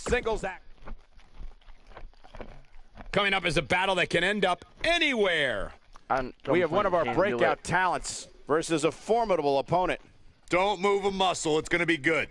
singles act. Coming up is a battle that can end up anywhere. We have one of our breakout talents versus a formidable opponent. Don't move a muscle. It's going to be good.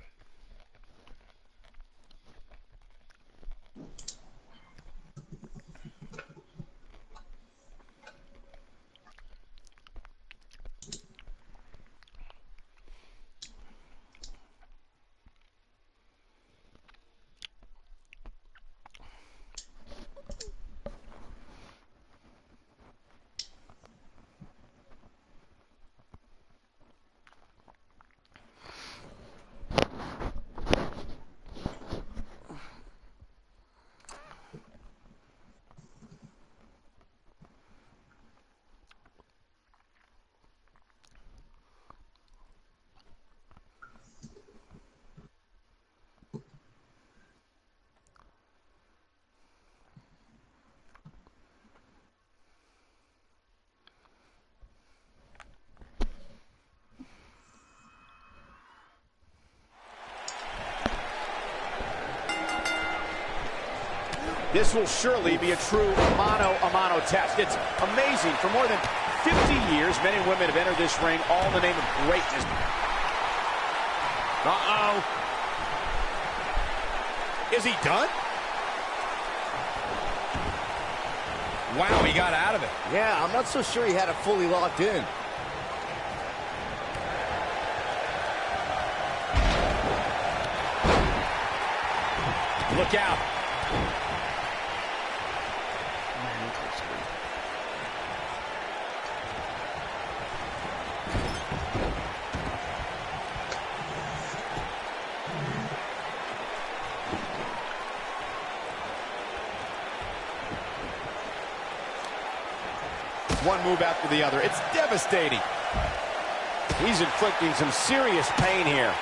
This will surely be a true mano-a-mano test. It's amazing. For more than 50 years, men and women have entered this ring all in the name of greatness. Uh-oh. Is he done? Wow, he got out of it. Yeah, I'm not so sure he had it fully locked in. Look out. One move after the other. It's devastating. He's inflicting some serious pain here.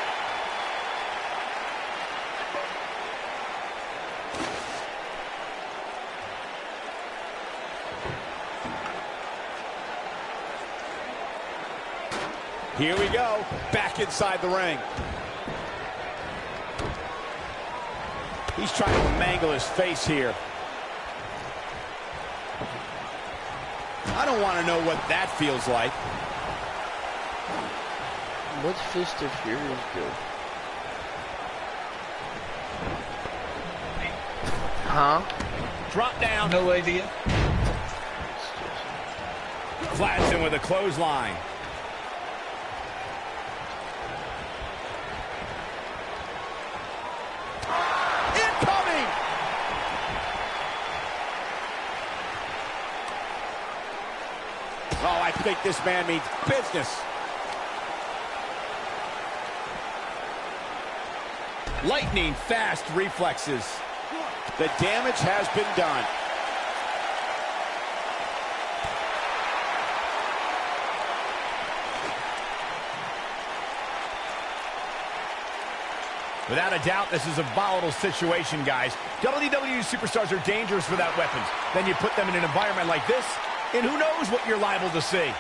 Here we go. Back inside the ring. He's trying to mangle his face here. I don't want to know what that feels like. What's Fist of Furies do? Huh? Drop down. No idea. Flattens him with a clothesline. Incoming! Oh, I think this man means business. Lightning fast reflexes. The damage has been done. Without a doubt, this is a volatile situation, guys. WWE superstars are dangerous without weapons. Then you put them in an environment like this, and who knows what you're liable to see.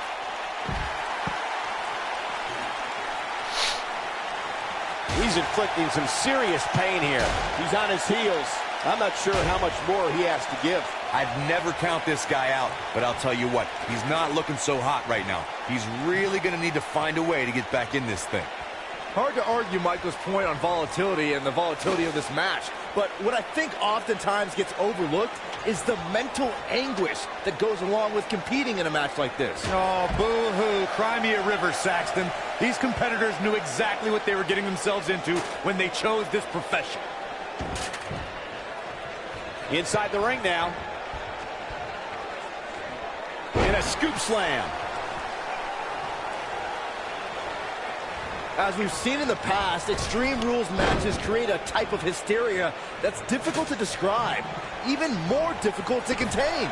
He's inflicting some serious pain here. He's on his heels. I'm not sure how much more he has to give. I'd never count this guy out, but I'll tell you what, he's not looking so hot right now. He's really going to need to find a way to get back in this thing. Hard to argue Michael's point on volatility and the volatility of this match, but what I think oftentimes gets overlooked is the mental anguish that goes along with competing in a match like this. Oh, boo-hoo. Cry me a river, Saxton. These competitors knew exactly what they were getting themselves into when they chose this profession. Inside the ring now. And a scoop slam. As we've seen in the past, Extreme Rules matches create a type of hysteria that's difficult to describe, even more difficult to contain.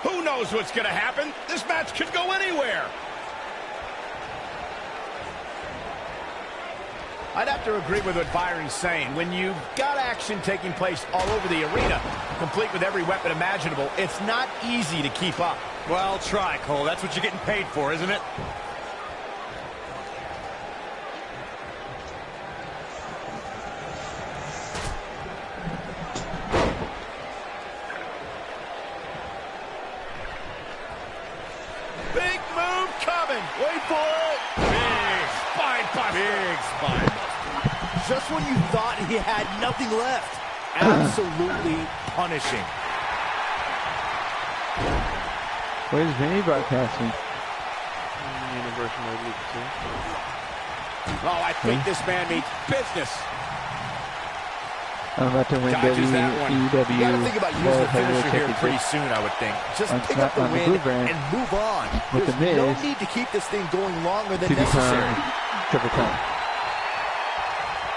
Who knows what's going to happen? This match could go anywhere. I'd have to agree with what Byron's saying. When you've got action taking place all over the arena, complete with every weapon imaginable, it's not easy to keep up. Well, try, Cole. That's what you're getting paid for, isn't it? Big move coming. Wait for it. Big spine buster. Big spine buster. Just when you thought he had nothing left. Absolutely punishing. Where's Vinny broadcasting? Universal League 2. Oh, I think this man means business. I'm about to win Dodges that one. WCW. You gotta think about using the World finisher here Heavyweight pretty Championship. soon, I would think. Just On pick up the on the win Blue Brand and move on. with the There's no Miz need to keep this thing going longer than to necessary. become Triple Crown.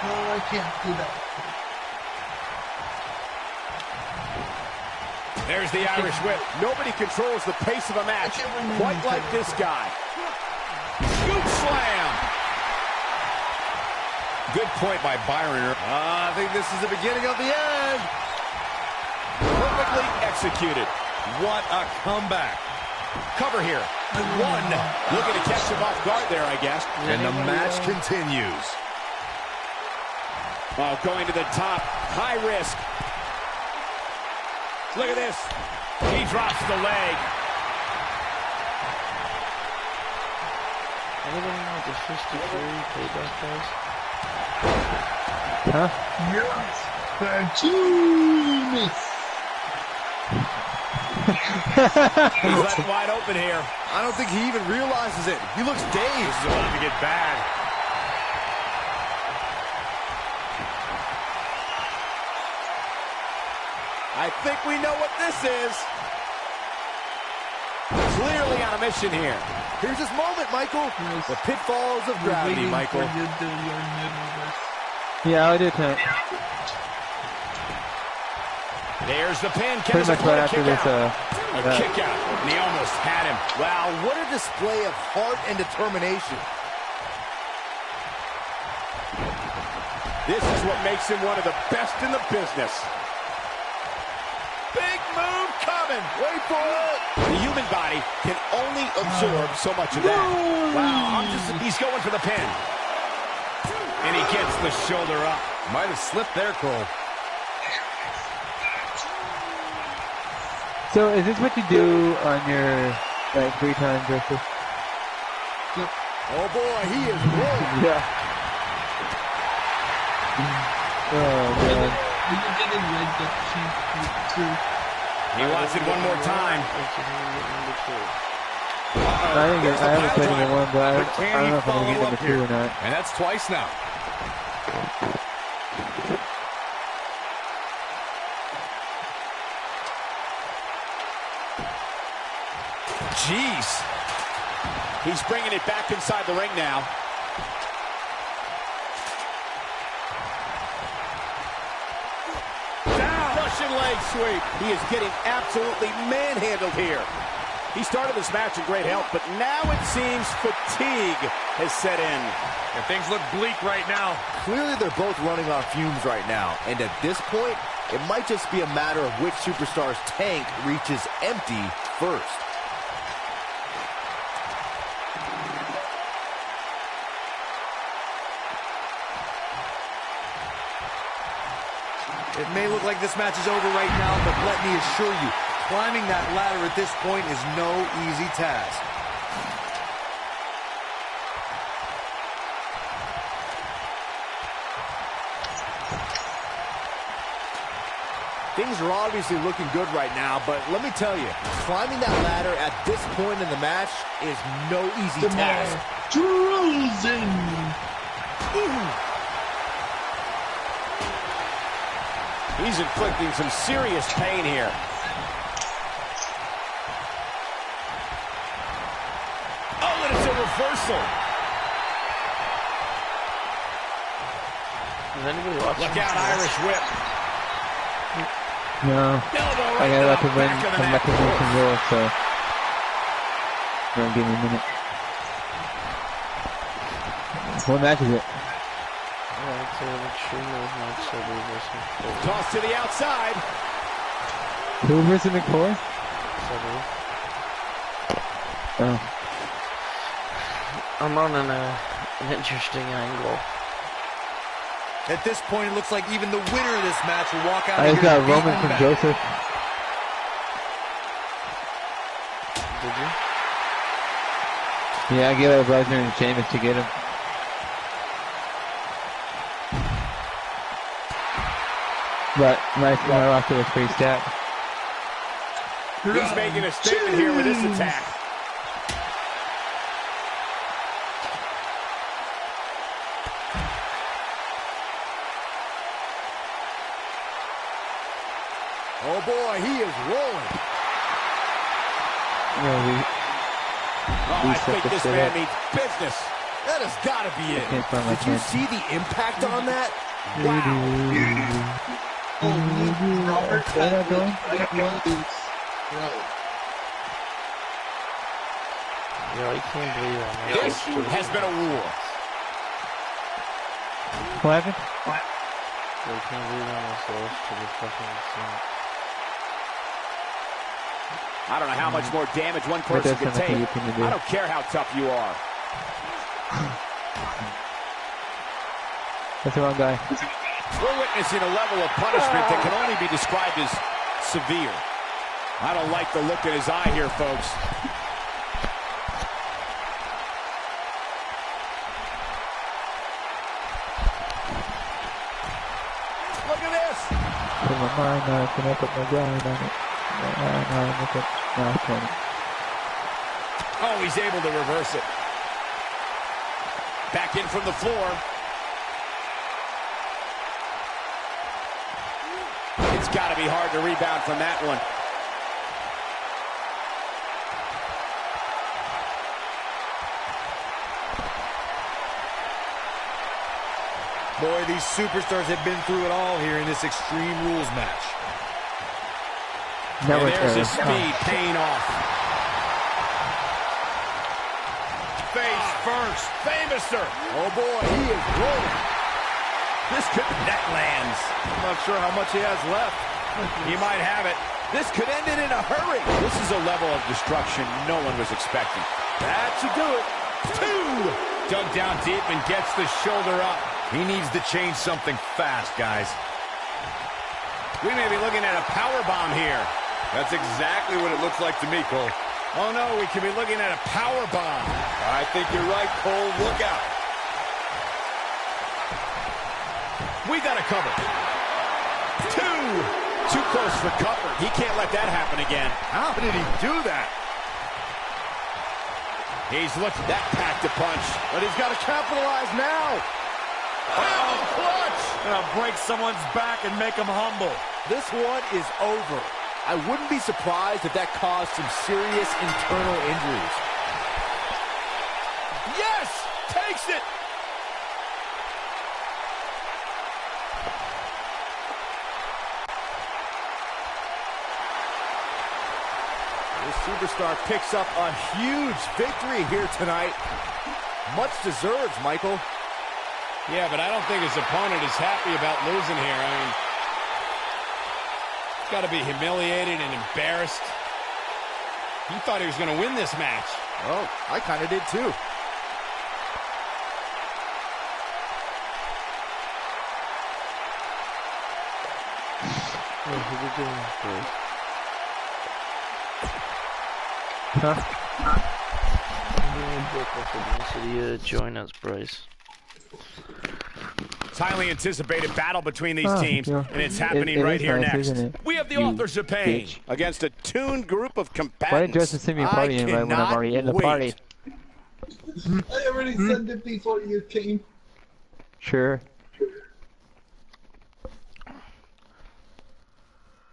No, I can't do that. There's the Irish whip. Nobody controls the pace of a match quite like this guy. Scoop slam. Good point by Byron. I think this is the beginning of the end. Perfectly executed. What a comeback. Cover here. One. Looking to catch him off guard there, I guess. And the match continues. Oh, going to the top. High risk. Look at this. He drops the leg. Anybody know what the Fist of Fury payback price? Huh? Yes. Genius. He's left wide open here. I don't think he even realizes it. He looks This dazed. is about to get bad. I think we know what this is. Clearly on a mission here. Here's his moment, Michael. Yes. The pitfalls of gravity, Waiting Michael. for you to do your mid-reverse. Yeah, I did tonight. There's the pin. Can Pretty this much right opponent after kick this, out? A kick out. And he almost had him. Wow, what a display of heart and determination. This is what makes him one of the best in the business. Big move coming. Wait for it. The human body can only absorb so much of that. Wow, he's going for the pin. And he gets the shoulder up. Might have slipped there, Cole. So is this what you do on your like 3 times versus? Oh boy, he is rolling. Yeah. Oh man. You get it right, the too. He wants it one more time. I haven't played number 1, but I don't know if I'm gonna get number 2 or not. And that's twice now. Jeez. He's bringing it back inside the ring now. Down. Russian leg sweep. He is getting absolutely manhandled here. He started this match in great health, but now it seems fatigue has set in. And things look bleak right now. Clearly they're both running on fumes right now. And at this point, it might just be a matter of which superstar's tank reaches empty first. It may look like this match is over right now, but let me assure you, climbing that ladder at this point is no easy task. Things are obviously looking good right now, but let me tell you, climbing that ladder at this point in the match is no easy task. Drusen. He's inflicting some serious pain here. Oh, and it's a reversal. Does anybody watch Look out, Irish whip. No. Elbow I right gotta to let the the win back of the come neck. back to win some Raw, so don't give me a minute. What match is it? Yeah, it's an extreme rules match, so we listen. Toss to the outside. Who versus McCoy? Oh. I'm on an interesting angle. At this point, it looks like even the winner of this match will walk out I of just here got Roman beaten from back. Joseph. Did you? Yeah, I gave it a Lesnar and Sheamus to get him. But my roster was pretty stacked. He's making a statement here with this attack. Oh boy, he is rolling. Yeah, Oh, I think this man up. means business. That has got to be it. Can't find my Did you pen. see the impact on that? Wow. Robert They're not had doing? like one loose. Yeah, I can't believe I'm This has been a war. What happened? I can't believe I almost lost to the fucking Saint. I don't know how much more damage one person that's can not take. what you can do. I don't care how tough you are. That's the wrong guy. We're witnessing a level of punishment that can only be described as severe. I don't like the look in his eye here, folks. Look at this. Put my mind on it, can I put my grind on it? Oh, he's able to reverse it. Back in from the floor. It's got to be hard to rebound from that one. Boy, these superstars have been through it all here in this Extreme Rules match. Now And it's there's his speed paying off. Face first. Famouser. Oh, boy, he is rolling. This could... That lands. I'm not sure how much he has left. He might have it. This could end it in a hurry. This is a level of destruction no one was expecting. That should do it. Two. Dug down deep and gets the shoulder up. He needs to change something fast, guys. We may be looking at a power bomb here. That's exactly what it looks like to me, Cole. Oh, no, we could be looking at a power bomb. I think you're right, Cole. Look out. We got a cover. Two. Too close for cover. He can't let that happen again. How did he do that? He's looked at that packed a punch. But he's got to capitalize now. Oh, clutch! Gonna break someone's back and make him humble. This one is over. I wouldn't be surprised if that caused some serious internal injuries. Yes! Takes it! This superstar picks up a huge victory here tonight. Much deserved, Michael. Yeah, but I don't think his opponent is happy about losing here. I mean, he's got to be humiliated and embarrassed. He thought he was going to win this match. Oh, I kind of did too. What are you doing, Bryce? Huh? Join us, Bryce. It's highly anticipated battle between these teams, yeah. and it's happening It right is here nice, next. isn't it? We have the You authors of pain bitch. against a tuned group of Why did combatants. Justin send me a party invite when I'm already in the party? I already said it before you came. Sure.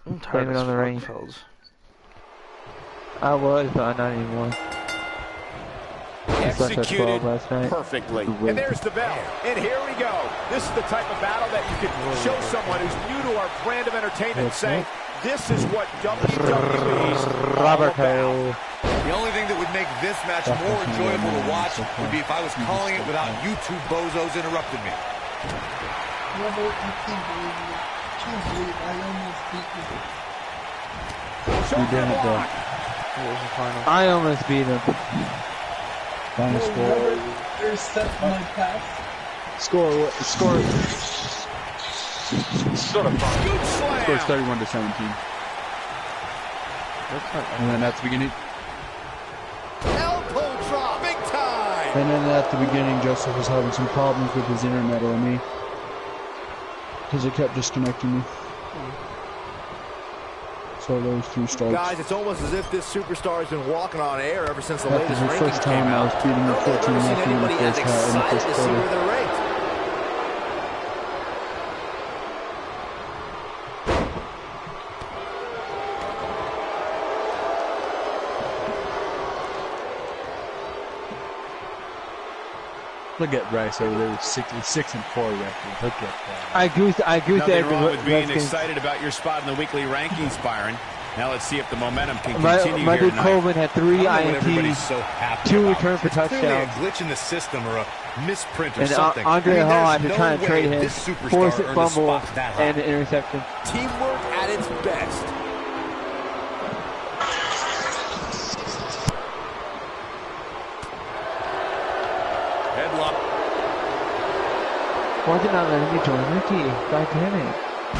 I'm tired Blame it as on the fuck, rain. fellas. I was, but not anymore. I slept at 12 Executed last night. perfectly. Wait. And there's the bell. And here we go. This is the type of battle that you can show someone who's new to our brand of entertainment and say, this is what WWE's all Robert about. The only thing that would make this match more enjoyable to watch would be if I was calling it without you two bozos interrupting me. Brother, I can't believe it. Can't believe I almost beat you. You didn't, though. It was the final. I almost beat him. Final No, score. brother, intercept my pass. Score. Good slam. Scores 31-17. That's not And then at the beginning, Elbow drop, big time. Joseph was having some problems with his internet or me, because it kept disconnecting me. So those 2 starts. Guys, it's almost as if this superstar has been walking on air ever since the That was latest the ranking first came time I out. was beating him I don't think I've 14 ever seen nothing in the anybody as first half, in the excited first to see quarter. where they're ranked. Look at Bryce over there with 6-4 record. Look at that. I goose Nothing egged wrong with being Redskins. excited about your spot in the weekly rankings, Byron. Now let's see if the momentum can My continue here dude tonight. Colvin had 3 I don't know what everybody's INTs, so happy 2 about. return for It's clearly a touchdowns. glitch in the system or a misprint or And something. Andre Hall, there's after no trying to way trade him, this superstar forced a earned a fumble spot that high. and an interception. Teamwork at its best. Headlock. Why did not let me join Ricky? God damn it.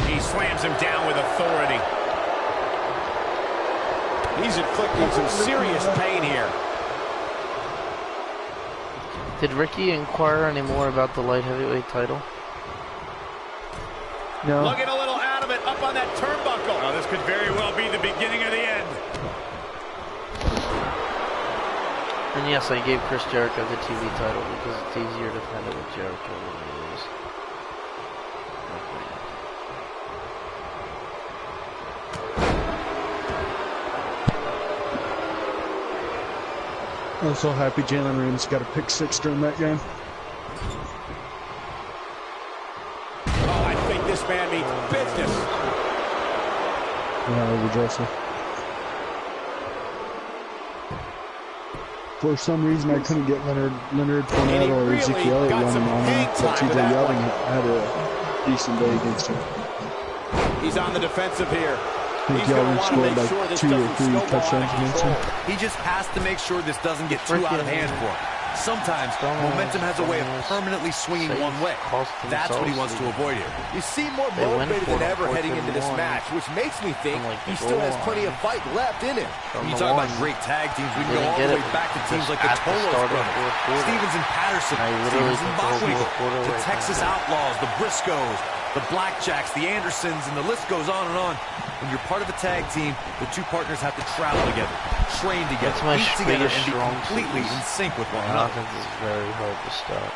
He slams him down with authority. He's inflicting some serious pain here. Did Ricky inquire any more about the light heavyweight title? No. Looking a little out of it, up on that turnbuckle. Oh, this could very well be the beginning of the end. And yes, I gave Chris Jericho the TV title because it's easier to defend it with Jericho than it is. I'm so happy Jalen Ramsey got a pick 6 during that game. Oh, I think this man means business. Yeah, over Joseph. For some reason, I couldn't get Leonard Fournette or really Ezekiel Elliott got some running on him, hang but time TJ with that Yeldon one. had a decent day against him. He's on the defensive here. I think Yeldon scored like 2 or 3 touchdowns against him. He just has to make sure this doesn't get too out of hand for him. Sometimes momentum has a way of permanently swinging one way. That's what he wants to avoid here. You seem more They went motivated for than it ever on heading into this 4th and 1. match, which makes me think From, like, he the still goal has plenty of line. fight left in him. From You the talk about one, great tag teams. We can they go all didn't the get way it back to teams just like the at the Tolos start of brothers, fourth quarter. Stevens and Patterson, I literally Stevens and took the whole Bachwiegel, quarter the right Texas now. Outlaws, the Briscoes, the Blackjacks, the Andersons, and the list goes on and on. When you're part of a tag team, the 2 partners have to travel together, train together, That's my eat together, biggest and be strong completely suit. in sync with one The another. offense is very hard to stop.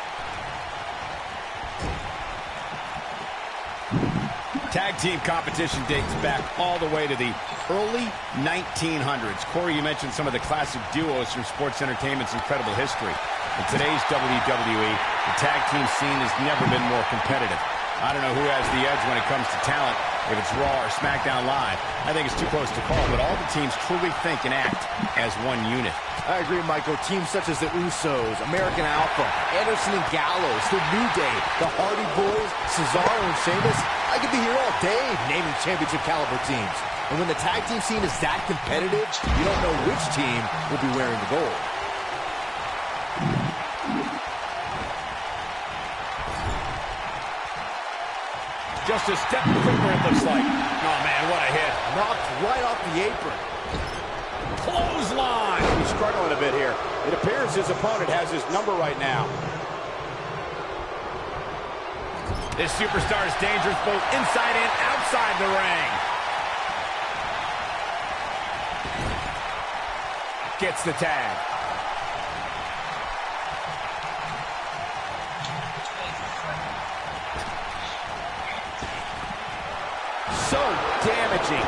Tag team competition dates back all the way to the early 1900s. Corey, you mentioned some of the classic duos from sports entertainment's incredible history. In today's WWE, the tag team scene has never been more competitive. I don't know who has the edge when it comes to talent, if it's Raw or SmackDown Live. I think it's too close to call, but all the teams truly think and act as one unit. I agree, Michael. Teams such as the Usos, American Alpha, Anderson and Gallows, the New Day, the Hardy Boys, Cesaro and Sheamus. I could be here all day naming championship caliber teams. And when the tag team scene is that competitive, you don't know which team will be wearing the gold. Just a step quicker, it looks like. Oh, man, what a hit. Knocked right off the apron. Clothesline. He's struggling a bit here. It appears his opponent has his number right now. This superstar is dangerous both inside and outside the ring. Gets the tag. So damaging.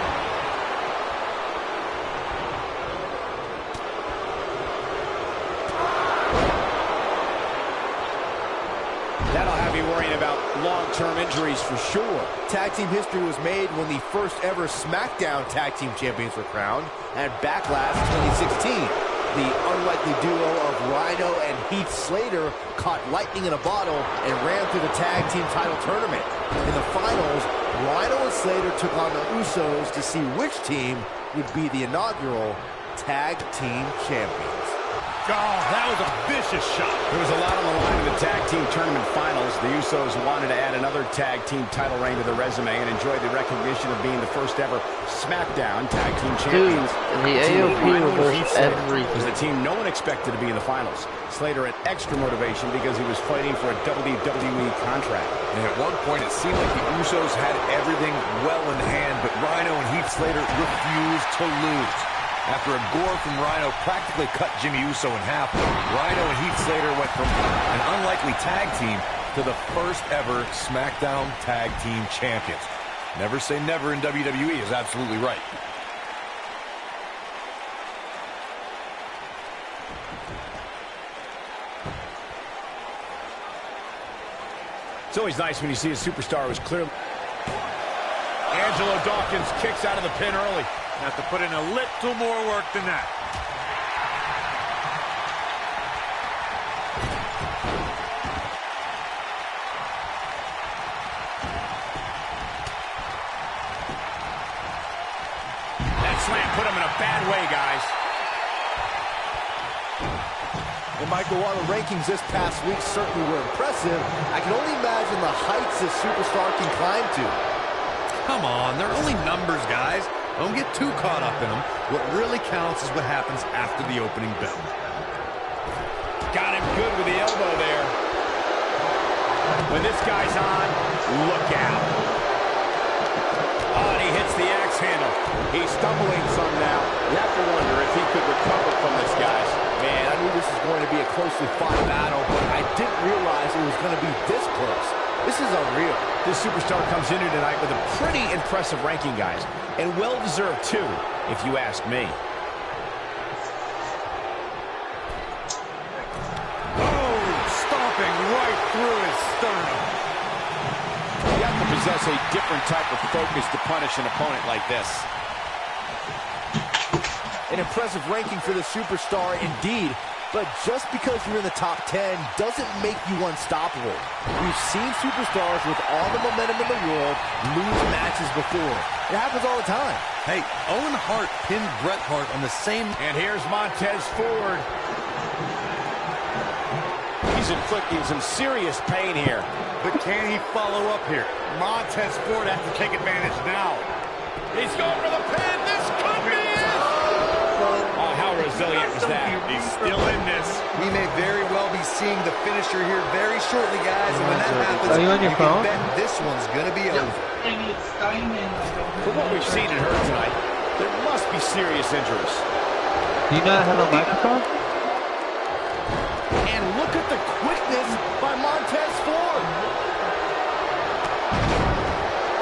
That'll have you worrying about long-term injuries for sure. Tag team history was made when the first ever SmackDown Tag Team Champions were crowned at Backlash 2016. The unlikely duo of Rhino and Heath Slater caught lightning in a bottle and ran through the tag team title tournament. In the finals, Rhino and Slater took on the Usos to see which team would be the inaugural tag team champions. Oh, that was a vicious shot. There was a lot on the line in the tag team tournament finals. The Usos wanted to add another tag team title reign to their resume and enjoyed the recognition of being the first ever SmackDown tag team champions. Dude, the AOP reversed everything. Was the team no one expected to be in the finals. Slater had extra motivation because he was fighting for a WWE contract. And at one point, it seemed like the Usos had everything well in hand, but Rhino and Heath Slater refused to lose. After a gore from Rhino practically cut Jimmy Uso in half, Rhino and Heath Slater went from an unlikely tag team to the first ever SmackDown Tag Team Champions. Never say never in WWE is absolutely right. It's always nice when you see a superstar who's clearly... Angelo Dawkins kicks out of the pin early. Have to put in a little more work than that. That slam put him in a bad way, guys. And Michael, while the rankings this past week certainly were impressive, I can only imagine the heights this superstar can climb to. Come on, they're only numbers, guys. Don't get too caught up in them. What really counts is what happens after the opening bell. Got him good with the elbow there. When this guy's on, look out. Oh, and he hits the axe handle. He's stumbling some now. You have to wonder if he could recover from this, guys. Man, I knew this was going to be a closely fought battle, but I didn't realize it was going to be this close. This is unreal. This superstar comes in here tonight with a pretty impressive ranking, guys. And well-deserved, too, if you ask me. Oh, stomping right through his sternum. You have to possess a different type of focus to punish an opponent like this. An impressive ranking for the superstar indeed, but just because you're in the top 10 doesn't make you unstoppable. We've seen superstars with all the momentum in the world lose matches before. It happens all the time. Hey, Owen Hart pinned Bret Hart on the same... And here's Montez Ford. He's inflicting some serious pain here. But can he follow up here? Montez Ford has to take advantage now. He's going for the pin. This could be it. Oh, how resilient was that? He's still in this. We may very well be seeing the finisher here very shortly, guys. And when that happens, Are you on your phone? can bet this one's going to be over. For what we've seen and heard tonight, there must be serious injuries. Do you not have a microphone? And look at the quickness by Montez Ford.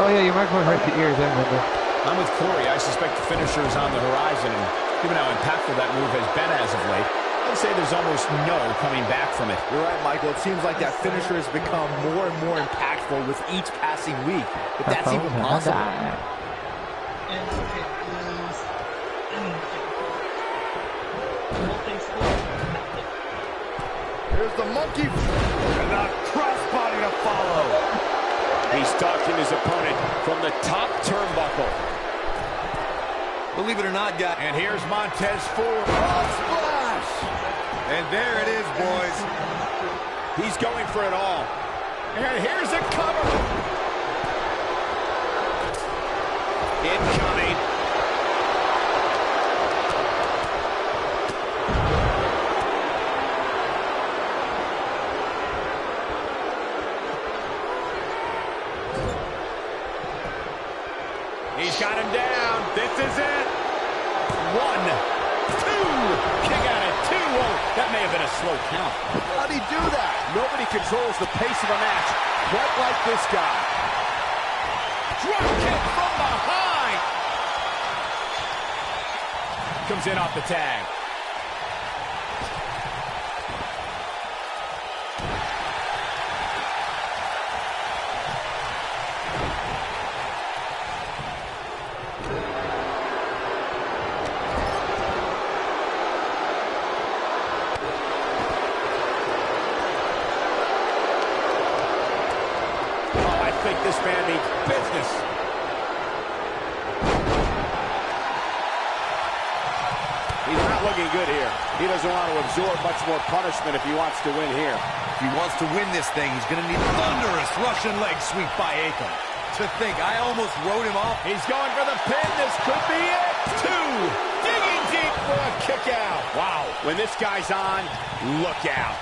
Oh yeah, your microphone hurts your ears, I remember. I'm with Corey. I suspect the finisher is on the horizon, and given how impactful that move has been as of late, I'd say there's almost no coming back from it. You're right, Michael. It seems like that finisher has become more and more impactful with each passing week. If that's even possible. Here's the monkey. And the crossbody to follow. He's stalking his opponent from the top turnbuckle. Believe it or not, guys. And here's Montez Ford. Oh, splash! And there it is, boys. He's going for it all. And here's a cover. Incoming. He's got him down. This is it. 1, 2. Kick out at 2. Whoa, that may have been a slow count. How'd he do that? Nobody controls the pace of a match quite like this guy. Drop kick from behind. Comes in off the tag. this man means business. He's not looking good here. He doesn't want to absorb much more punishment if he wants to win here. If he wants to win this thing, he's going to need a thunderous Russian leg sweep by Akam. To think, I almost wrote him off. He's going for the pin. This could be it. 2. Digging deep for a kick out. Wow. When this guy's on, look out.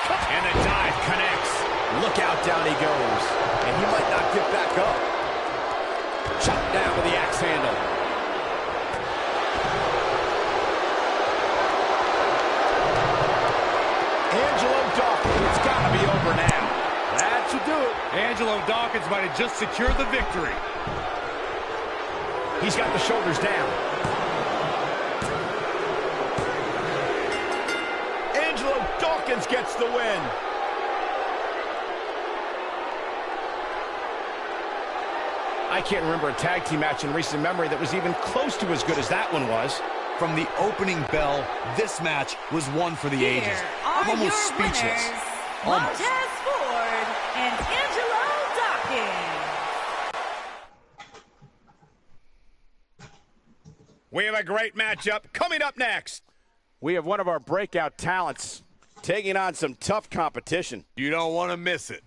And the dive connects. Look out, down he goes. And he might not get back up. Chopped down with the axe handle. Angelo Dawkins. It's got to be over now. That should do it. Angelo Dawkins might have just secured the victory. He's got the shoulders down. Angelo Dawkins gets the win. I can't remember a tag team match in recent memory that was even close to as good as that one was. From the opening bell, this match was one for the ages. I'm almost speechless. Almost. Montez Ford and Angelo Dawkins. We have a great matchup coming up next. We have one of our breakout talents taking on some tough competition. You don't want to miss it.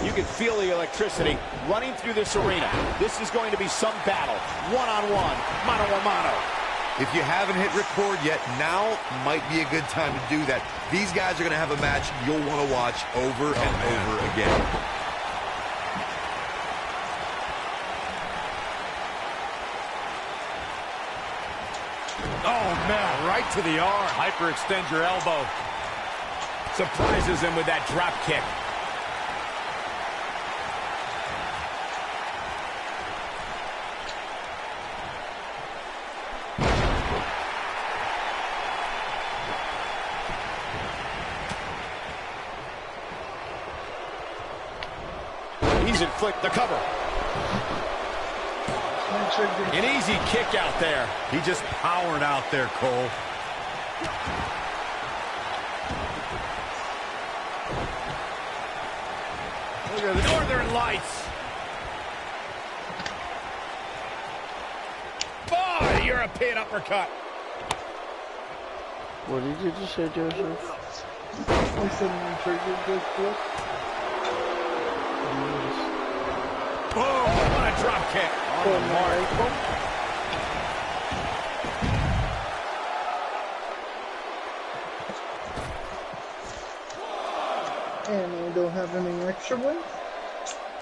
You can feel the electricity running through this arena. This is going to be some battle. One-on-one, mano-a-mano. If you haven't hit record yet, now might be a good time to do that. These guys are going to have a match you'll want to watch over and over again. Oh, man, right to the arm. Hyperextend your elbow. Surprises him with that drop kick. He's inflicted the cover. An easy kick out there. He just powered out there, Cole. Look at the Northern Lights. Oh, the European uppercut. What did you just say, Joseph? I said you triggered this flip. Oh, what a drop kick. On the mark. And I don't have any extra ones.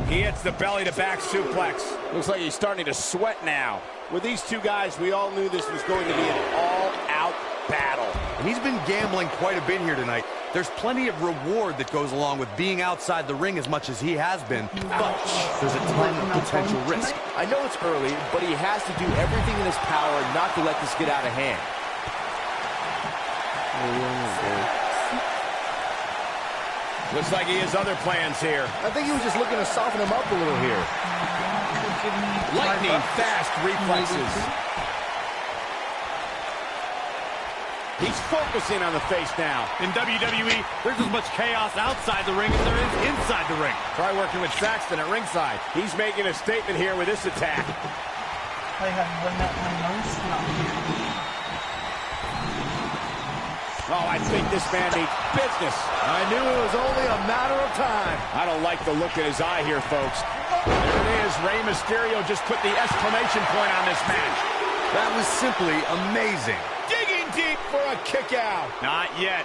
He hits the belly-to-back suplex. Looks like he's starting to sweat now. With these two guys, we all knew this was going to be an all-out battle. And he's been gambling quite a bit here tonight. There's plenty of reward that goes along with being outside the ring as much as he has been, but there's a ton of potential risk. I know it's early, but he has to do everything in his power not to let this get out of hand. Looks like he has other plans here. I think he was just looking to soften him up a little here. Lightning fast reflexes. He's focusing on the face now. In WWE, there's as much chaos outside the ring as there is inside the ring. Try working with Saxton at ringside. He's making a statement here with this attack. I have one at my nose, not here. Oh, I think this man needs business. I knew it was only a matter of time. I don't like the look in his eye here, folks. There it is. Rey Mysterio just put the exclamation point on this match. That was simply amazing. Digging deep for a kick out. Not yet.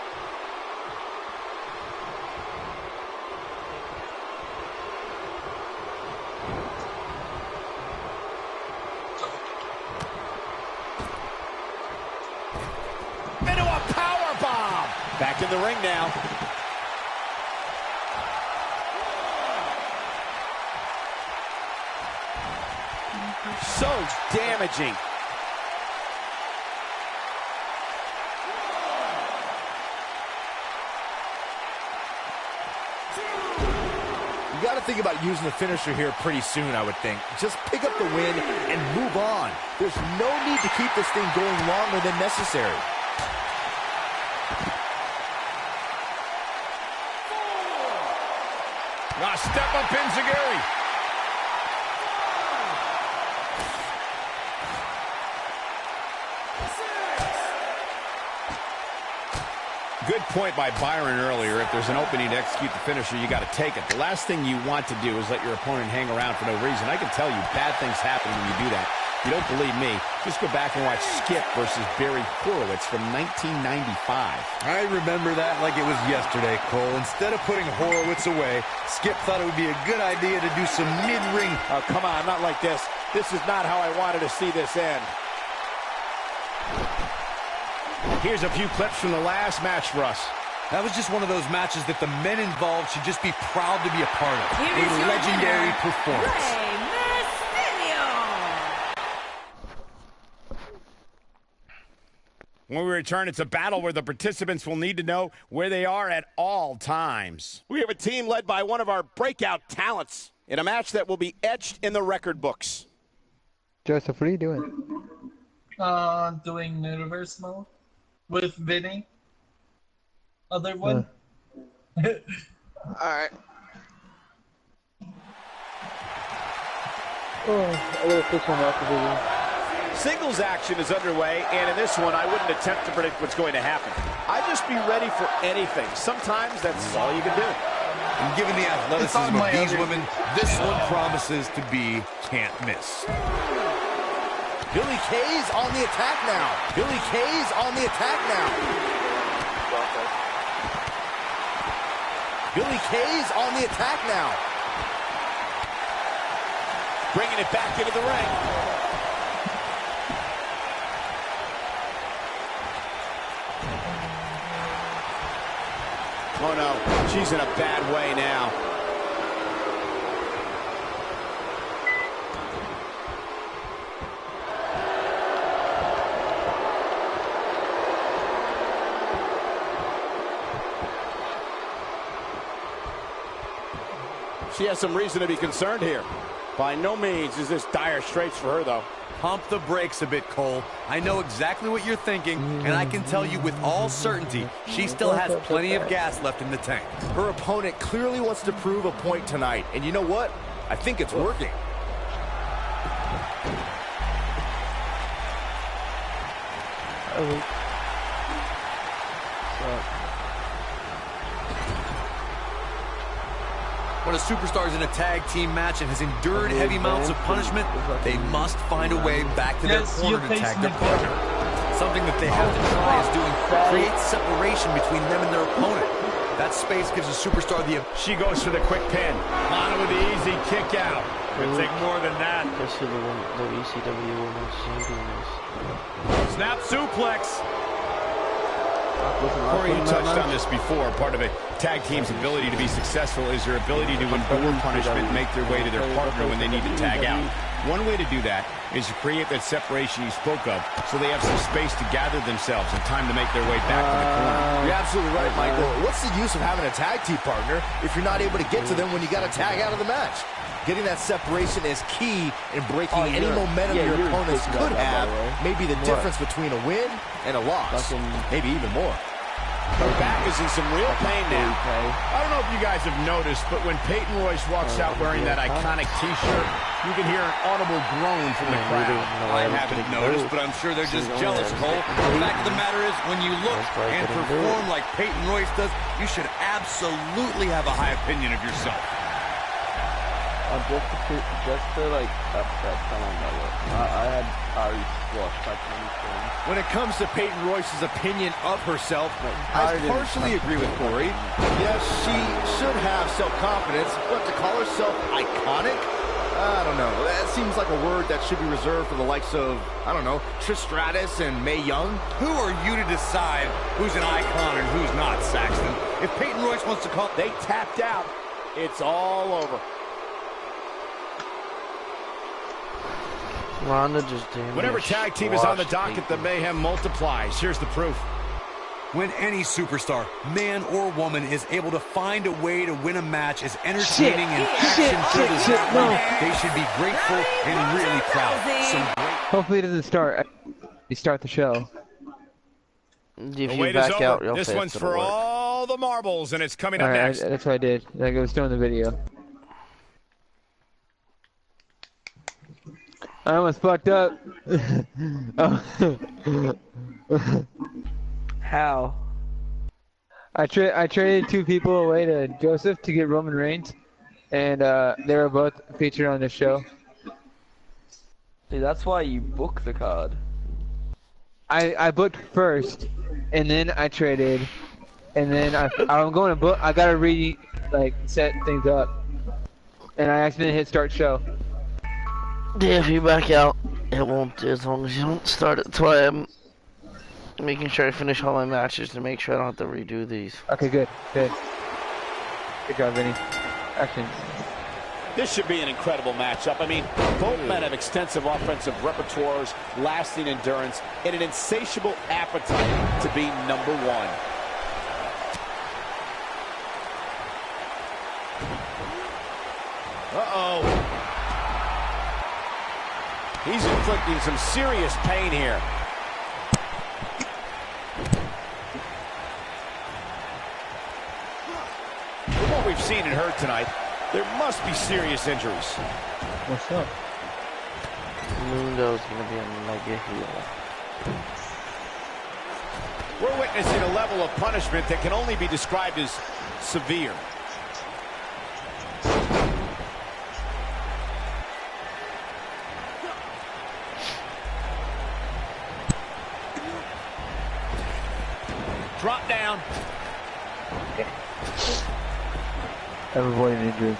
back in the ring now. So damaging. You got to think about using the finisher here pretty soon, I would think. Just pick up the win and move on. There's no need to keep this thing going longer than necessary. Step up Enziguri. Good point by Byron earlier. If there's an opening to execute the finisher, you got to take it. The last thing you want to do is let your opponent hang around for no reason. I can tell you bad things happen when you do that. If you don't believe me, just go back and watch Skip versus Barry Horowitz from 1995. I remember that like it was yesterday, Cole. Instead of putting Horowitz away, Skip thought it would be a good idea to do some mid-ring. Oh, come on, not like this. This is not how I wanted to see this end. Here's a few clips from the last match for us. That was just one of those matches that the men involved should just be proud to be a part of. A legendary performance. When we return, it's a battle where the participants will need to know where they are at all times. We have a team led by one of our breakout talents in a match that will be etched in the record books. Joseph, what are you doing? Doing universe mode with Vinny. Other one. Alright. A little quick one after the Singles action is underway, and in this one, I wouldn't attempt to predict what's going to happen. I'd just be ready for anything. Sometimes that's all you can do. And given the athleticism of these women, this one promises to be can't miss. Billy Kay's on the attack now. Billy Kay's on the attack now. Billy Kay's on the attack now. Bringing it back into the ring. Oh no, she's in a bad way now. She has some reason to be concerned here. By no means is this dire straits for her, though. Pump the brakes a bit, Cole. I know exactly what you're thinking, and I can tell you with all certainty, she still has plenty of gas left in the tank. Her opponent clearly wants to prove a point tonight, and you know what? I think it's working. When a superstar is in a tag team match and has endured heavy amounts of punishment, they must find a way back to their corner to tag their partner. Something that they have to try is doing create separation between them and their opponent. That space gives a superstar the... She goes for the quick pin. On with the easy kick out. Could take more than that. Especially the WCW Women's Champions. Snap suplex. Corey, you touched on this before. Part of a tag team's ability to be successful is their ability to endure punishment and make their way to their partner when they need to tag out. One way to do that is to create that separation you spoke of so they have some space to gather themselves and time to make their way back to the corner. You're absolutely right, Michael. What's the use of having a tag team partner if you're not able to get to them when you got to tag out of the match? Getting that separation is key in breaking any momentum your opponents could have. Maybe the difference between a win and a loss. Maybe even more. Her back is in some real pain now. I don't know if you guys have noticed, but when Peyton Royce walks out wearing that iconic T-shirt, you can hear an audible groan from the crowd. I haven't noticed, but I'm sure they're just jealous, Cole. The fact of the matter is, when you look and perform like Peyton Royce does, you should absolutely have a high opinion of yourself. Just to like upset someone that way. I had already squashed my things. When it comes to Peyton Royce's opinion of herself, I partially agree with Corey. Yes, she should have self-confidence, but to call herself iconic, I don't know. That seems like a word that should be reserved for the likes of, I don't know, Trish Stratus and Mae Young. Who are you to decide who's an icon and who's not, Saxton? If Peyton Royce wants to call... They tapped out. It's all over. Ronda just damaged. Whatever tag team is on the docket, the mayhem multiplies. Here's the proof. When any superstar, man or woman, is able to find a way to win a match as entertaining and action-filled as that one, they should be grateful and really proud. Hopefully it doesn't start. You start the show. If you back out, you'll this one's for all the marbles, and it's coming up next. That's what I did. Like I was doing the video. I almost fucked up. How? I traded 2 people away to Joseph to get Roman Reigns, and they were both featured on the show. See, that's why you book the card. I booked first, and then I traded, and then I'm going to book. I gotta set things up, and I accidentally hit start show. Yeah, if you back out, it won't do as long as you don't start it. That's why I'm making sure I finish all my matches to make sure I don't have to redo these. Okay, good. Good job, Vinny. Action. This should be an incredible matchup. I mean, both men have extensive offensive repertoires, lasting endurance, and an insatiable appetite to be number one. Uh-oh. He's inflicting some serious pain here. From what we've seen and heard tonight, there must be serious injuries. What's up? Mundo's gonna be a mega heel. We're witnessing a level of punishment that can only be described as severe. Drop down. I'm avoiding injury.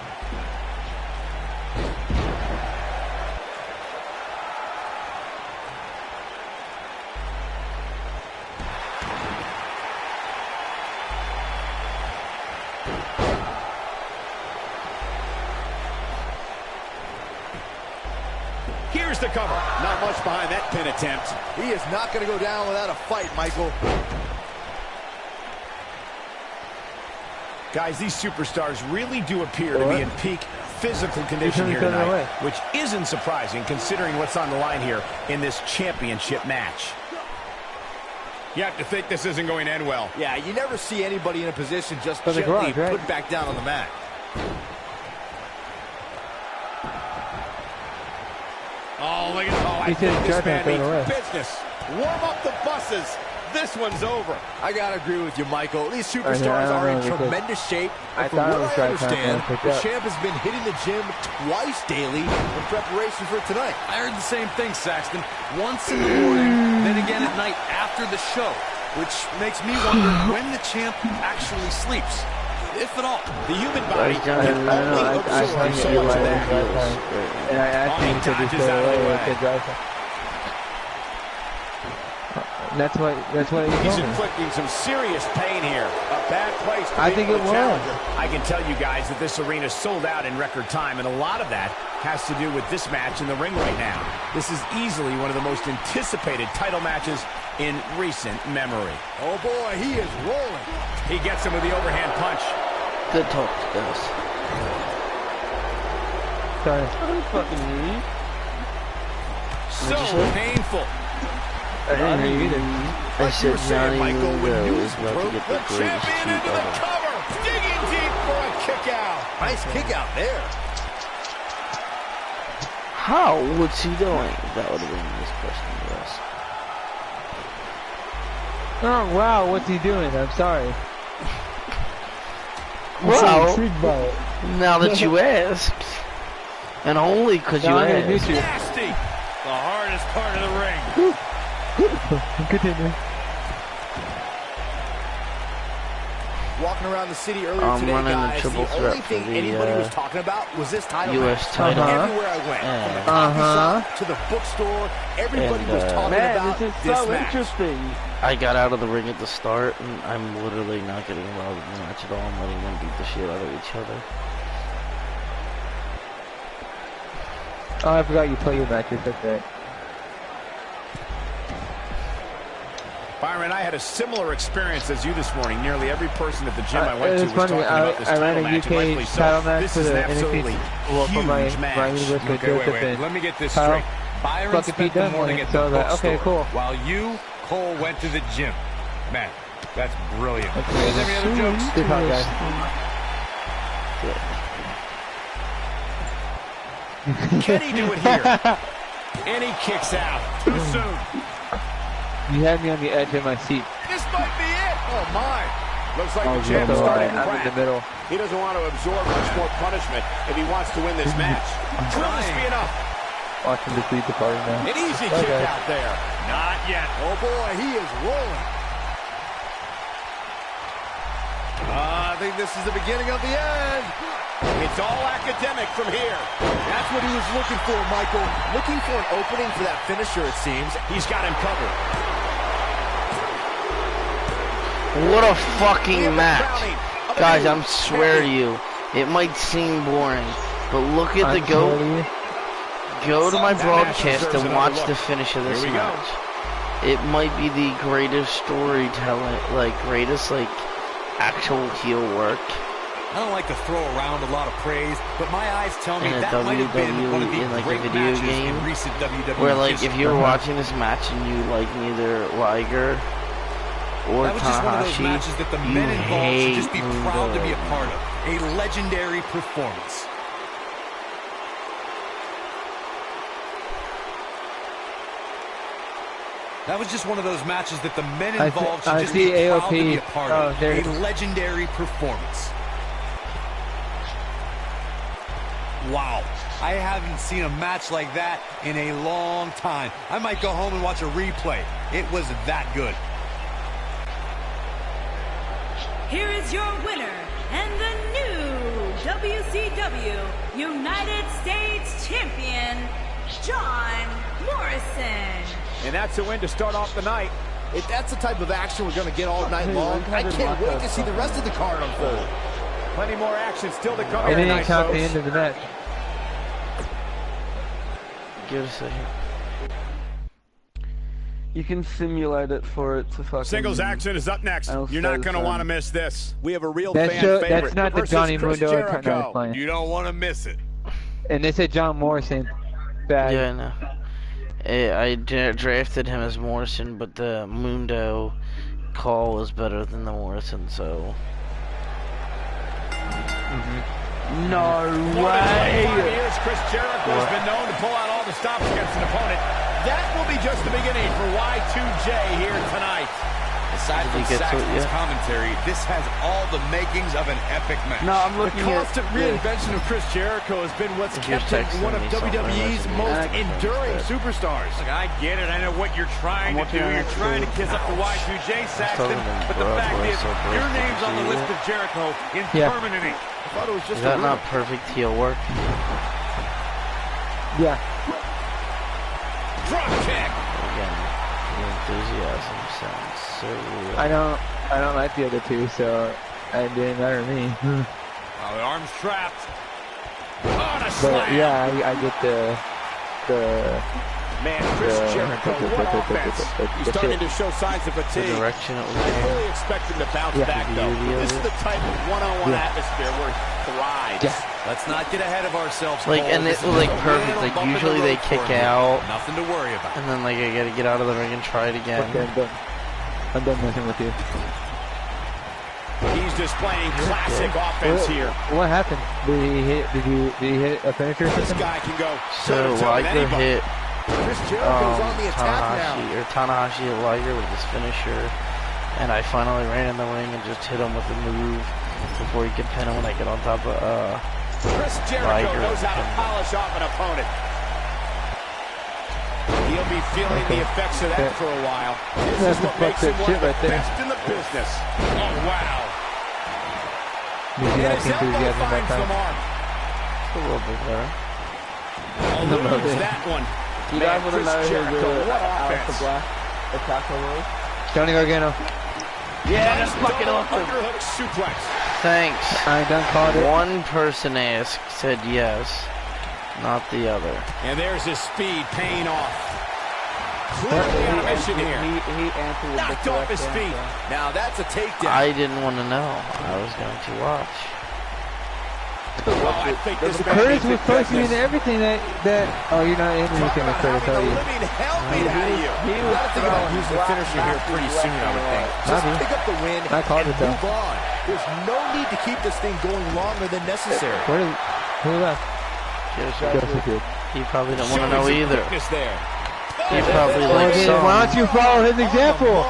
Here's the cover. Not much behind that pin attempt. He is not going to go down without a fight, Michael. Guys, these superstars really do appear to be in peak physical condition here tonight, which isn't surprising considering what's on the line here in this championship match. You have to think this isn't going to end well. Yeah, you never see anybody in a position just gently put back down on the mat. Oh, look at I think this man means business. Warm up the buses. This one's over. I gotta agree with you, Michael. These superstars are in tremendous shape. And from what I understand, the champ has been hitting the gym twice daily in preparation for tonight. I heard the same thing, Saxton. Once in the morning, then again at night after the show. Which makes me wonder when the champ actually sleeps, if at all. The human body can only absorb so much of that. And I asked him to be so away. That's what he's inflicting some serious pain here. A bad place to be for the challenger. I can tell you guys that this arena sold out in record time, and a lot of that has to do with this match in the ring right now. This is easily one of the most anticipated title matches in recent memory. Oh boy, he is rolling. He gets him with the overhand punch. Good talk, guys. Sorry. So painful. I didn't hear you either. I said Johnny Mundo is about to get the greatest heat ever. Cover, digging deep for a kick out. Nice kick out there. How? What's he doing? That would have been this question to us. Oh wow, what's he doing? I'm sorry. Well, now that you ask, and only because you asked. Nasty. The hardest part of the ring. Continue. Walking around the city earlier today, running the guys, triple the only threat thing for the, anybody was talking about was this title US match. title. Everywhere I went, from the coffee shop to the bookstore, everybody was talking about this is this so match. interesting. I got out of the ring at the start, and I'm literally not getting involved in the match at all. I'm letting them beat the shit out of each other. Oh, I forgot you play your matches. That's right. Byron, I had a similar experience as you this morning. Nearly every person at the gym I went It to was was funny. talking about this I ran title a match, and rightfully UK so. title match This for is the an absolutely NXT, for my huge match. University with Okay, Joseph wait. and Let me get this Kyle. straight. Byron Fucking spent Pete the Dunne morning won it, at so I the was like, bookstore, okay, cool. while you, Cole, went to the gym. Man, that's brilliant. Okay, You guys have any other jokes? Good talk, guys. Can he do it here? And he kicks out. Too soon. You had me on the edge of my seat. This might be it. Oh, my. Looks like Oh, the champ is yeah, starting to I'm in crack. the middle. He doesn't want to absorb much more punishment if he wants to win this match. Will this be enough? Watch him just leave the party now. An easy Bye, kick guys. out there. Not yet. Oh boy, he is rolling. I think this is the beginning of the end. It's all academic from here. That's what he was looking for, Michael. Looking for an opening for that finisher, it seems. He's got him covered. What a fucking match. Guys, I swear to you, it might seem boring, but look at the go to my broadcast and watch the finish of this match. It might be the greatest storytelling, greatest actual heel work. I don't like to throw around a lot of praise, but my eyes tell me In a that might have been one of the WWE, in a great video matches game, in recent WWE where history. if you're watching this match and you like neither Liger or That was just one of those Tanahashi, matches that the you men involved should just be hate proud to be a Mundo. part of. A legendary performance. That was just one of those matches that the men involved should just be proud to be a part of. A legendary performance. Wow. I haven't seen a match like that in a long time. I might go home and watch a replay. It was that good. Here is your winner and the new WCW United States Champion, John Morrison. And that's a win to start off the night. If that's the type of action we're going to get all night long, I can't wait to see the rest of the card unfold. Plenty more action still to come It here didn't tonight, count the folks. end of the match. Give it a second. You can simulate it for it to fucking... Singles action is up next. You're not going to want to miss this. We have a real That's, fan favorite. that's not the versus Johnny Chris Mundo I Jericho. was playing. You don't want to miss it. And they said John Morrison. Bad. Yeah, I know. I drafted him as Morrison, but the Mundo call was better than the Morrison, so... No More than way! 25 years, Chris Jericho has been known to pull out all the stops against an opponent. That will be just the beginning for Y2J here tonight. Aside from Saxton's commentary, this has all the makings of an epic match. No, I'm looking The at constant reinvention of Chris Jericho has been what's kept him one of WWE's most enduring superstars. Look, I get it. I know what you're trying to do. You're trying to kiss up to Y2J, Saxton. But the fact is, your name's on the list of Jericho in permanent ink. I thought it was just Is that not perfect heel work? Yeah. Drop kick. Again, the enthusiasm sounds so real. I don't like the other two, so it didn't matter to me. Oh, the arm's trapped. On a But slam. yeah, I get the Man, Chris Jericho, what offense. He's starting to show signs of The fatigue. direction it was I going. fully expect him to bounce back, though. This is the type of one-on-one atmosphere where he thrives. Yeah. Let's not get ahead of ourselves. And it was perfect. Usually they kick out, Nothing to worry about. and then I gotta get out of the ring and try it again. Okay, I'm done messing with you. He's displaying classic offense here. What happened? Did he hit a finisher or This something? guy can go So toe-to-toe with Liger anybody. hit Chris Jericho's on the attack now. Tanahashi hit Liger with his finisher, and I finally ran in the ring and just hit him with a move before he could pin him when I get on top of Chris Jericho Liger. knows how to polish off an opponent. He'll be feeling the effects of that for a while. This is what makes him one of the best in the business. Oh, wow. You see that enthusiasm that time? A little bit better. Eludes that one. You guys want to know who the Alistair Black attacker was? Johnny Gargano. Yeah, that's fucking awesome. Underhook suplex. Thanks. I done called it. One person said yes, not the other. And there's his speed paying off. Clearly on a mission here. He answered knocked off his feet. Now that's a takedown. I didn't want to know. I was going to watch. Oh, I think this Curtis was posting into everything that. Oh, you're not in anything with Curtis, are you? He was thinking about using the finisher here pretty soon, I would think. Just pick up the win and move on. There's no need to keep this thing going longer than necessary. Who left? Joseph. He probably don't want to know either. There. He probably likes some. Why don't you follow his example?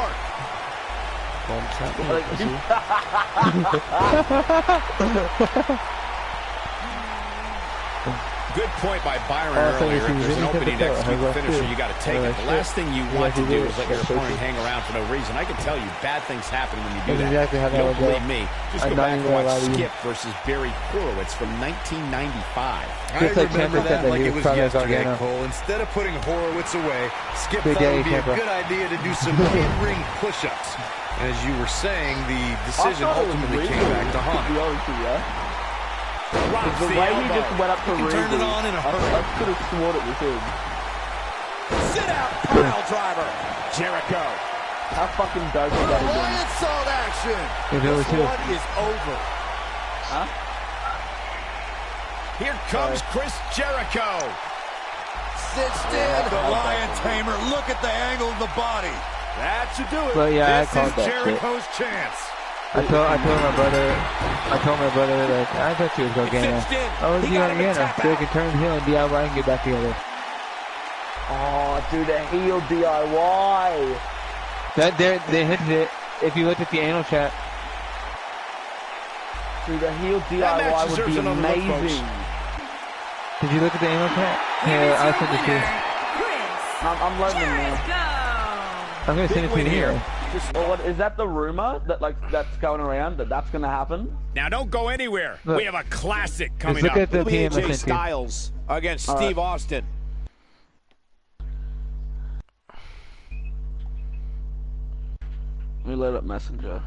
Good point by Byron earlier. If there's an opening to execute the finisher, you got to take it. The last thing you want to do is let your opponent hang around for no reason. I can tell you, bad things happen when you do that. Exactly how that Don't would go. believe me. Just go back and watch Skip versus Barry Horowitz from 1995. I remember that like it was yesterday, Cole. Instead of putting Horowitz away, Skip thought it would be a good idea to do some in-ring push-ups. As you were saying, the decision ultimately came back to haunt. The way he just went up to Ruby, turn it on in a hurry. I could have sworn it was him. Sit out, pile driver. Jericho. How fucking dope is that again? Lion salt action. This one is over. Huh? Here comes Chris Jericho. Cinched in. The Lion Tamer. Look at the angle of the body. That should do it. Well, yeah, This I called is that Jericho's chance. I told my brother, like, I bet you was Gargano. Oh, it's Gargano. So they can turn heel and DIY and get back together. Oh, dude, a heel DIY. They hinted it. If you look at the anal chat. Dude, a heel DIY would be amazing. Did you look at the anal chat? Yeah, I'll send it to you. I'm learning now. I'm gonna send it to you here. Well, what is that? The rumor that's going around that's gonna happen? Now don't go anywhere. Look, we have a classic coming look up. at the PM AJ Styles against Steve Austin. Let me load up Messenger.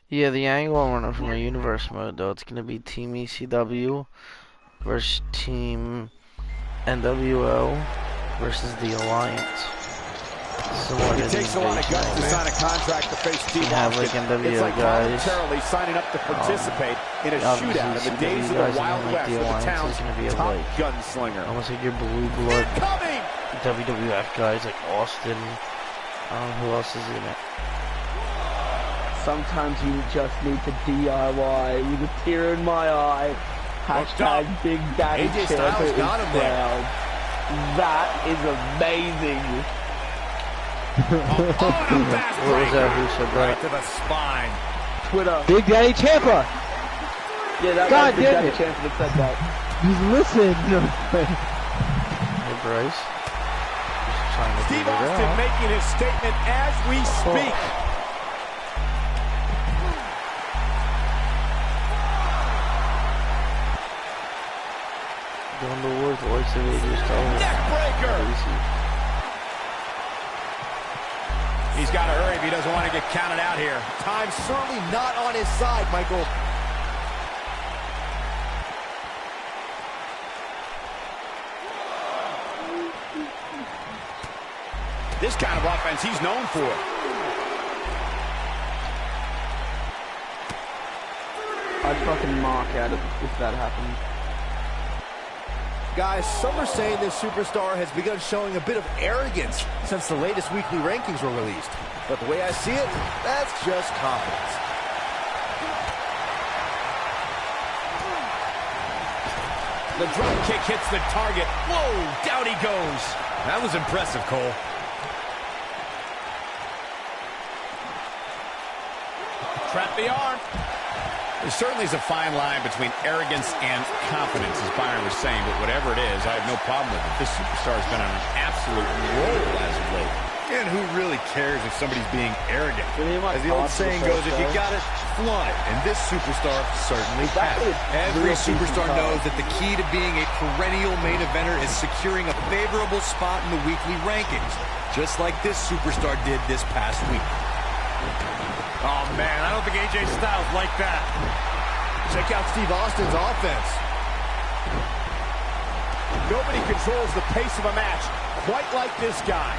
Yeah, the angle I'm running from a universe mode though, it's gonna be Team ECW versus Team NWO versus the Alliance. It takes a lot of guts to sign a contract to face Steve Austin. Like NWO it's like guys. voluntarily signing up to participate in a shootout in the days of the Wild West with the town's top gunslinger. Almost like your blue blood WWF guys like Austin. Who else is in it? Sometimes you just need to DIY with a tear in my eye. Hashtag Big Daddy AJ Styles got him there. That is amazing. What was that? Who said that? Right to the spine. Twitter. Big Daddy Ciampa. Yeah, that God was Big damn Daddy it. Ciampa that said that. Just listen. Hey Bryce. Just trying to Steve figure it Austin out. making his statement as we speak. Going towards the voice of AJ Styles. Neckbreaker. He's got to hurry if he doesn't want to get counted out here. Time's certainly not on his side, Michael. This kind of offense he's known for. I'd fucking mark at it if that happened. Guys, some are saying this superstar has begun showing a bit of arrogance since the latest weekly rankings were released. But the way I see it, that's just confidence. The drop kick hits the target. Whoa, down he goes. That was impressive, Cole. Trap the arm. There certainly is a fine line between arrogance and confidence, as Byron was saying, but whatever it is, I have no problem with it. This superstar has been on an absolute roll as of late. And who really cares if somebody's being arrogant? As the old saying goes, if you got it, flaunt it. And this superstar certainly has it. Every superstar knows that the key to being a perennial main eventer is securing a favorable spot in the weekly rankings, just like this superstar did this past week. Oh, man, I don't think AJ Styles like that. Check out Steve Austin's offense. Nobody controls the pace of a match quite like this guy.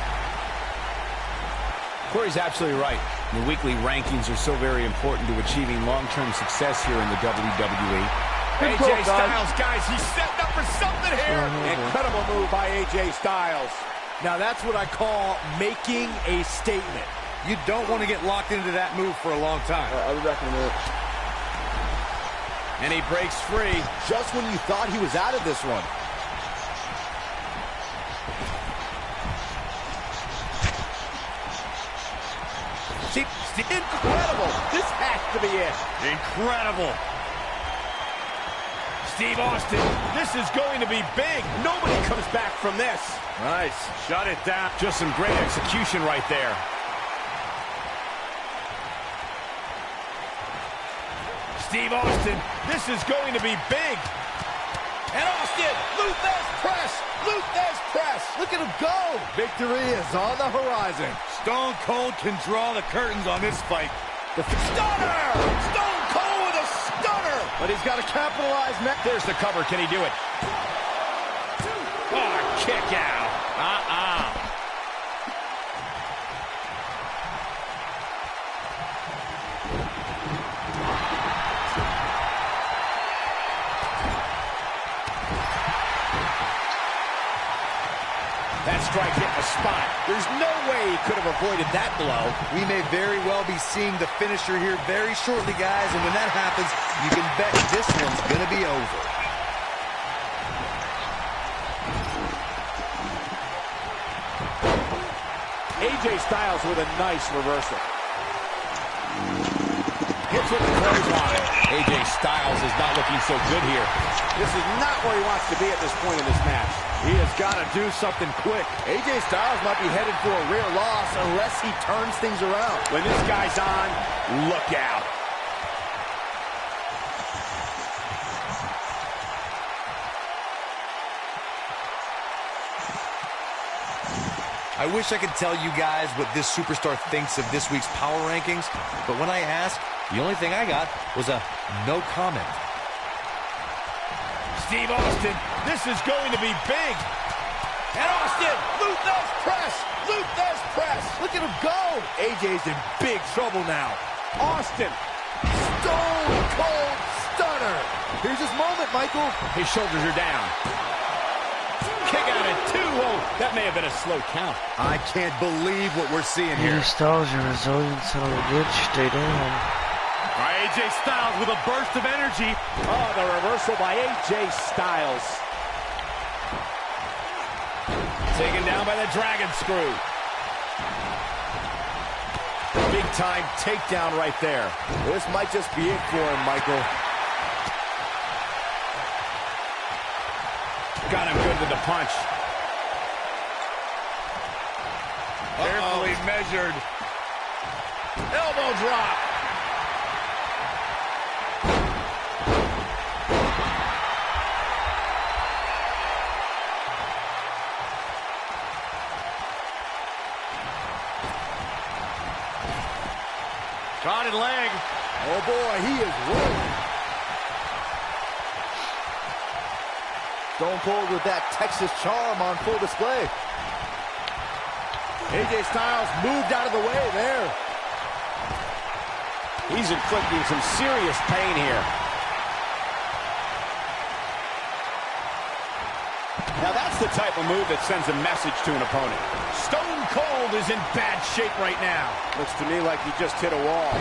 Corey's absolutely right. The weekly rankings are so very important to achieving long-term success here in the WWE. AJ Styles, guys, he's setting up for something here. Incredible move by AJ Styles. Now that's what I call making a statement. You don't want to get locked into that move for a long time. I'll be back in a minute. And he breaks free. Just when you thought he was out of this one. Incredible. This has to be it. Incredible. Steve Austin, this is going to be big. Nobody comes back from this. Nice. Shut it down. Just some great execution right there. Steve Austin, this is going to be big. And Austin, Luthez press. Luthez press. Look at him go. Victory is on the horizon. Stone Cold can draw the curtains on this fight. The stunner. Stone Cold with a stunner. But he's got to capitalize. There's the cover. Can he do it? Oh, kick out. That strike hit the spot. There's no way he could have avoided that blow. We may very well be seeing the finisher here very shortly, guys. And when that happens, you can bet this one's going to be over. AJ Styles with a nice reversal. Hits with the clothesline. AJ Styles is not looking so good here. This is not where he wants to be at this point in this match. He has got to do something quick. AJ Styles might be headed for a rear loss unless he turns things around. When this guy's on, look out. I wish I could tell you guys what this superstar thinks of this week's power rankings, but when I asked, the only thing I got was a no comment. Steve Austin, this is going to be big. And Austin, Luthez press. Luthez press. Look at him go. AJ's in big trouble now. Austin. Stone Cold Stunner. Here's his moment, Michael. His shoulders are down. Kick out at 2. Oh, that may have been a slow count. I can't believe what we're seeing here. AJ Styles, your resilience son of a bitch. Stay down. AJ Styles with a burst of energy. Oh, the reversal by AJ Styles. Taken down by the dragon screw. Big time takedown right there. This might just be it for him, Michael. Got him good with the punch. Carefully measured. Elbow drop. Caught leg. Oh boy, he is rolling. Stone Cold with that Texas charm on full display. AJ Styles moved out of the way there. He's inflicting some serious pain here. Now that's the type of move that sends a message to an opponent. Stone Cold is in bad shape right now. Looks to me like he just hit a wall.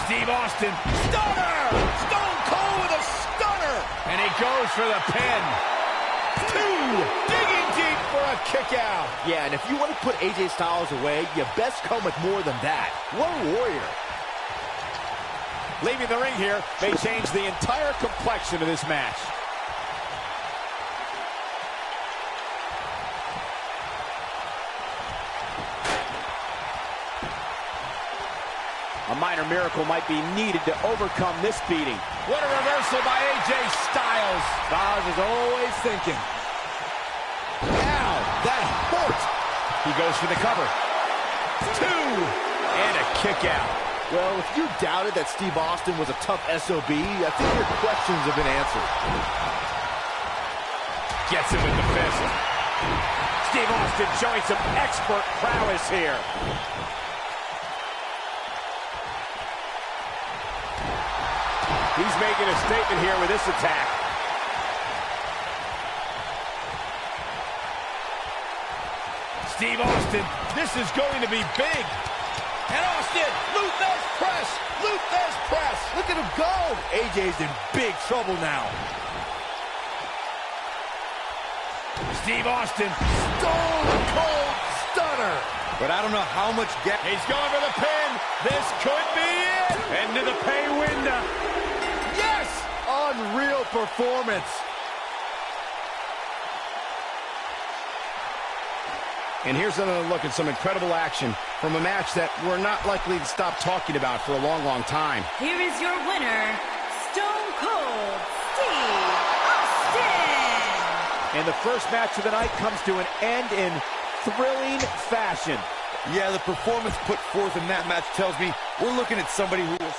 Steve Austin. Stunner! Stone Cold with a stunner! And he goes for the pin. 2. Digging deep for a kick out. Yeah, and if you want to put AJ Styles away, you best come with more than that. What a warrior. Leaving the ring here may change the entire complexion of this match. A minor miracle might be needed to overcome this beating. What a reversal by AJ Styles. Styles is always thinking. Ow, that hurt. He goes for the cover. 2, and a kick out. Well, if you doubted that Steve Austin was a tough SOB, I think your questions have been answered. Gets him with the fist. Steve Austin showing some expert prowess here. He's making a statement here with this attack. Steve Austin, this is going to be big. And Austin, Luthez press, Luthez press. Look at him go. AJ's in big trouble now. Steve Austin, Stone Cold Stunner. But I don't know how much gap. He's going for the pin. This could be it. Into the pay window. Yes! Unreal performance. And here's another look at some incredible action from a match that we're not likely to stop talking about for a long, long time. Here is your winner, Stone Cold Steve Austin. And the first match of the night comes to an end in thrilling fashion. Yeah, the performance put forth in that match tells me we're looking at somebody who was